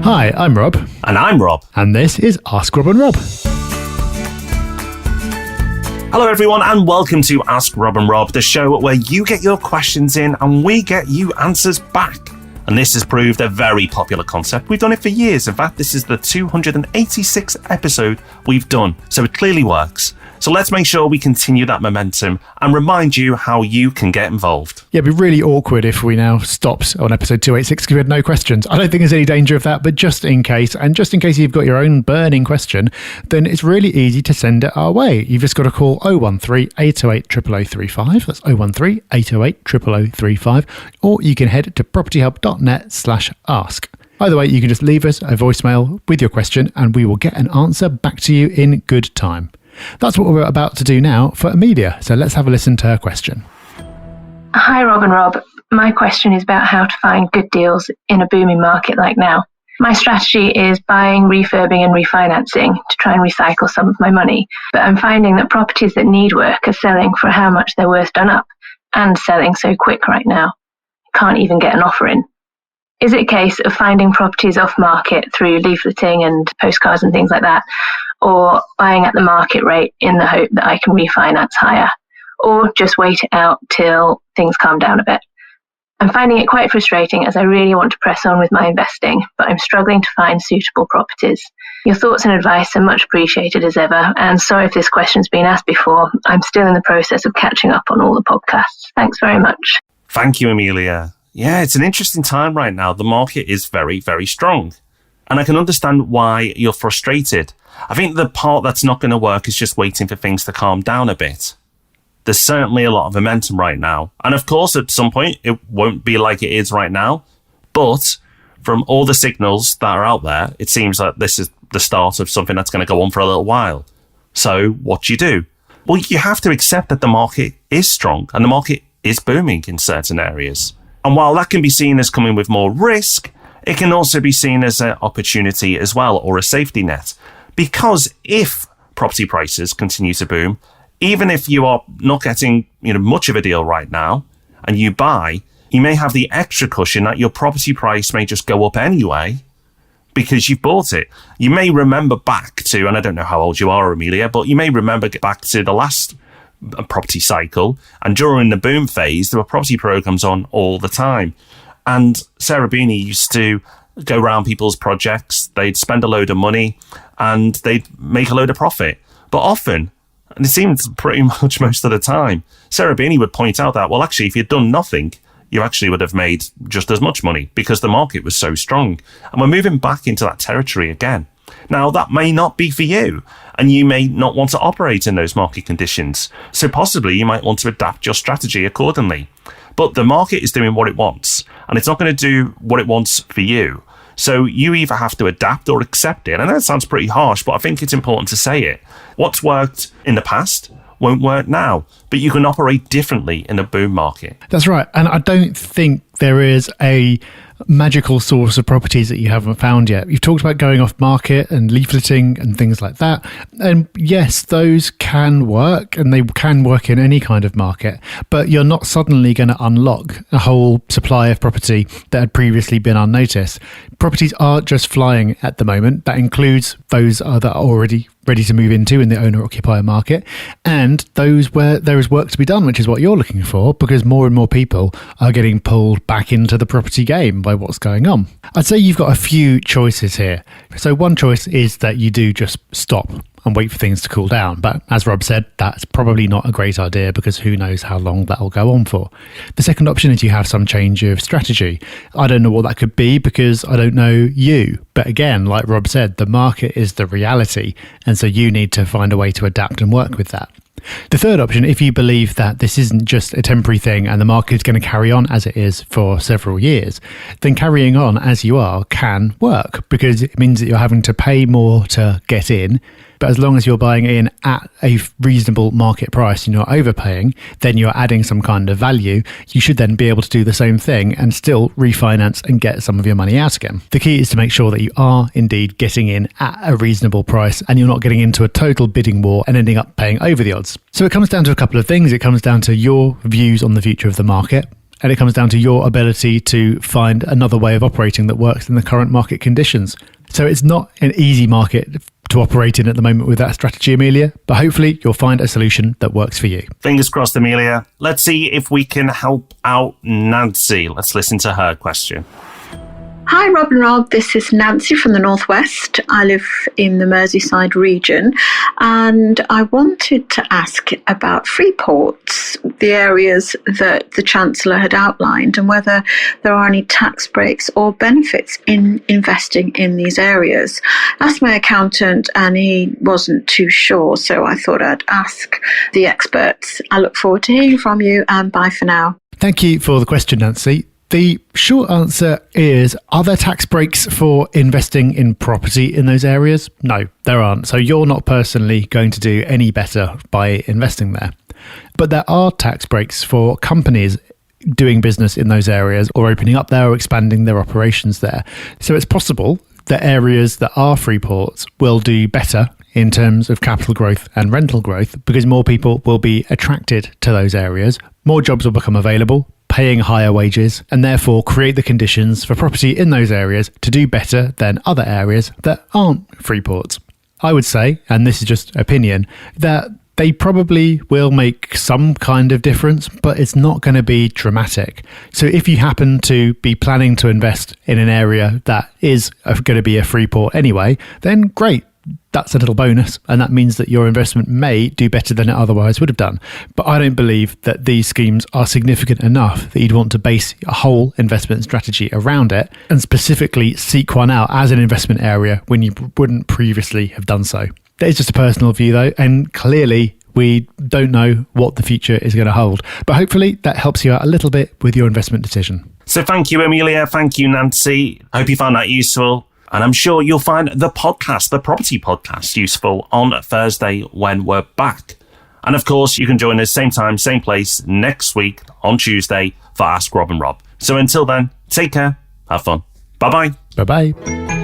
Hi, I'm Rob. And I'm Rob. And this is Ask Rob and Rob. Hello everyone and welcome to Ask Rob and Rob, the show where you get your questions in and we get you answers back. And this has proved a very popular concept. We've done it for years. In fact, this is the 286th episode we've done, so it clearly works. So let's make sure we continue that momentum and remind you how you can get involved. Yeah, it'd be really awkward if we now stopped on episode 286 because we had no questions. I don't think there's any danger of that, but just in case, and just in case you've got your own burning question, then it's really easy to send it our way. You've just got to call 013 808 0035. That's 013 808 0035. Or you can head to propertyhub.net/ask. Either way, you can just leave us a voicemail with your question and we will get an answer back to you in good time. That's what we're about to do now for Amelia. So let's have a listen to her question. Hi, Rob and Rob. My question is about how to find good deals in a booming market like now. My strategy is buying, refurbing and refinancing to try and recycle some of my money. But I'm finding that properties that need work are selling for how much they're worth done up and selling so quick right now. I can't even get an offer in. Is it a case of finding properties off market through leafleting and postcards and things like that, or buying at the market rate in the hope that I can refinance higher, or just wait it out till things calm down a bit? I'm finding it quite frustrating as I really want to press on with my investing, but I'm struggling to find suitable properties. Your thoughts and advice are much appreciated as ever, and sorry if this question's been asked before. I'm still in the process of catching up on all the podcasts. Thanks very much. Thank you, Amelia. Yeah, it's an interesting time right now. The market is very, very strong. And I can understand why you're frustrated. I think the part that's not going to work is just waiting for things to calm down a bit. There's certainly a lot of momentum right now. And of course, at some point, it won't be like it is right now. But from all the signals that are out there, it seems like this is the start of something that's going to go on for a little while. So what do you do? Well, you have to accept that the market is strong and the market is booming in certain areas. And while that can be seen as coming with more risk, it can also be seen as an opportunity as well, or a safety net. Because if property prices continue to boom, even if you are not getting much of a deal right now, and you buy, you may have the extra cushion that your property price may just go up anyway, because you've bought it. You may remember back to, and I don't know how old you are, Amelia, but you may remember back to the last property cycle, and during the boom phase, there were property programs on all the time. And Sarah Beanie used to go around people's projects, they'd spend a load of money, and they'd make a load of profit. But often, and it seems pretty much most of the time, Sarah Beanie would point out that, well, actually, if you'd done nothing, you actually would have made just as much money because the market was so strong. And we're moving back into that territory again. Now, that may not be for you, and you may not want to operate in those market conditions. So possibly you might want to adapt your strategy accordingly. But the market is doing what it wants, and it's not going to do what it wants for you. So you either have to adapt or accept it. I know it sounds pretty harsh, but I think it's important to say it. What's worked in the past won't work now, but you can operate differently in a boom market. That's right. And I don't think there is a magical source of properties that you haven't found yet. You've talked about going off market and leafleting and things like that. And yes, those can work and they can work in any kind of market, but you're not suddenly going to unlock a whole supply of property that had previously been unnoticed. Properties aren't just flying at the moment. That includes those that are already ready to move into in the owner-occupier market, and those where there is work to be done, which is what you're looking for, because more and more people are getting pulled back into the property game by what's going on. I'd say you've got a few choices here. So one choice is that you do just stop and wait for things to cool down. But as Rob said, that's probably not a great idea because who knows how long that'll go on for. The second option is you have some change of strategy. I don't know what that could be because I don't know you. But again, like Rob said, the market is the reality. And so you need to find a way to adapt and work with that. The third option, if you believe that this isn't just a temporary thing and the market is going to carry on as it is for several years, then carrying on as you are can work because it means that you're having to pay more to get in. But as long as you're buying in at a reasonable market price and you're overpaying, then you're adding some kind of value. You should then be able to do the same thing and still refinance and get some of your money out again. The key is to make sure that you are indeed getting in at a reasonable price and you're not getting into a total bidding war and ending up paying over the odds. So it comes down to a couple of things. It comes down to your views on the future of the market And it comes down to your ability to find another way of operating that works in the current market conditions. So it's not an easy market to operate in at the moment with that strategy, Amelia, but hopefully you'll find a solution that works for you. Fingers crossed, Amelia. Let's see if we can help out Nancy. Let's listen to her question. Hi, Rob and Rob. This is Nancy from the Northwest. I live in the Merseyside region, and I wanted to ask about freeports, the areas that the Chancellor had outlined, and whether there are any tax breaks or benefits in investing in these areas. I asked my accountant, and he wasn't too sure, so I thought I'd ask the experts. I look forward to hearing from you, and bye for now. Thank you for the question, Nancy. The short answer is, are there tax breaks for investing in property in those areas? No, there aren't. So you're not personally going to do any better by investing there. But there are tax breaks for companies doing business in those areas or opening up there or expanding their operations there. So it's possible that areas that are free ports will do better in terms of capital growth and rental growth because more people will be attracted to those areas. More jobs will become available, paying higher wages, and therefore create the conditions for property in those areas to do better than other areas that aren't free ports. I would say, and this is just opinion, that they probably will make some kind of difference, but it's not going to be dramatic. So if you happen to be planning to invest in an area that is going to be a free port anyway, then great. That's a little bonus, and that means that your investment may do better than it otherwise would have done. But I don't believe that these schemes are significant enough that you'd want to base a whole investment strategy around it and specifically seek one out as an investment area when you wouldn't previously have done so. That is just a personal view though, and clearly we don't know what the future is going to hold. But hopefully that helps you out a little bit with your investment decision. So thank you, Amelia. Thank you, Nancy. I hope you found that useful. And I'm sure you'll find the podcast, the property podcast, useful on Thursday when we're back. And of course, you can join us same time, same place next week on Tuesday for Ask Rob and Rob. So until then, take care, have fun. Bye-bye. Bye-bye.